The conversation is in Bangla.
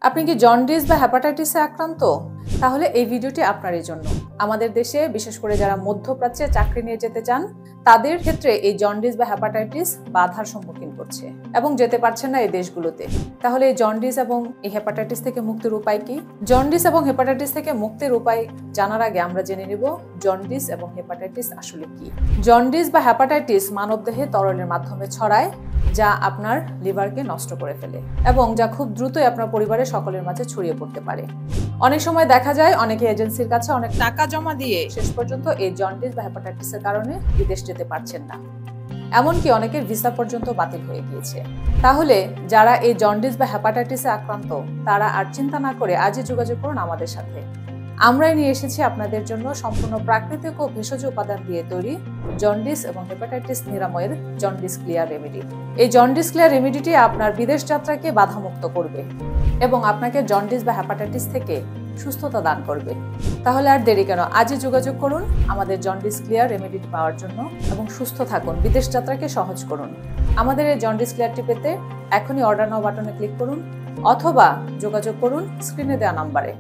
আপনি কি জন্ডিস বা হেপাটাইটিসে আক্রান্ত? তাহলে এই ভিডিওটি আপনারই জন্য। আমাদের দেশে বিশেষ করে যারা মধ্যপ্রাচ্যে চাকরি নিয়ে যেতে চান, তাদের ক্ষেত্রে এই জন্ডিস বা হেপাটাইটিস বাধার সম্মুখীন করছে এবং যেতে পারছেন না এই দেশগুলোতে। তাহলে এই জন্ডিস এবং এই হেপাটাইটিস থেকে মুক্তির উপায় কি? জন্ডিস এবং হেপাটাইটিস থেকে মুক্তির উপায় জানার আগে আমরা জেনে নিব জন্ডিস এবং হেপাটাইটিস আসলে কি। জন্ডিস বা হেপাটাইটিস মানবদেহে তরলের মাধ্যমে ছড়ায়, যা আপনার লিভারকে নষ্ট করে ফেলে এবং যা খুব দ্রুতই আপনার পরিবারের সকলের মাঝে ছড়িয়ে পড়তে পারে। অনেক সময় দেখা যায় অনেকে এজেন্সির কাছে অনেক টাকা জমা দিয়ে শেষ পর্যন্ত এই জন্ডিস বা হেপাটাইটিসের কারণে বিদেশ যেতে পারছেন না। এমনকি অনেকের ভিসা পর্যন্ত বাতিল হয়ে গিয়েছে। তাহলে যারা এই জন্ডিস বা হেপাটাইটিসে আক্রান্ত, তারা আর চিন্তা না করে আজই যোগাযোগ করুন আমাদের সাথে। আমরাই নিয়ে এসেছি আপনাদের জন্য সম্পূর্ণ প্রাকৃতিক ও ভেষজ উপাদান দিয়ে তৈরি জন্ডিস এবং হেপাটাইটিস নিরাময়ের জন্ডিস ক্লিয়ার রেমেডি। এই জন্ডিস ক্লিয়ার রেমেডিটি আপনার বিদেশ যাত্রাকে বাধামুক্ত করবে এবং আপনাকে জন্ডিস বা হেপাটাইটিস থেকে সুস্থতা দান করবে। তাহলে আর দেরি কেন, আজই যোগাযোগ করুন আমাদের জন্ডিস ক্লিয়ার রেমেডিটি পাওয়ার জন্য এবং সুস্থ থাকুন, বিদেশ যাত্রাকে সহজ করুন। আমাদের এই জন্ডিস ক্লিয়ারটি পেতে এখনই অর্ডার নাও বাটনে ক্লিক করুন অথবা যোগাযোগ করুন স্ক্রিনে দেওয়া নাম্বারে।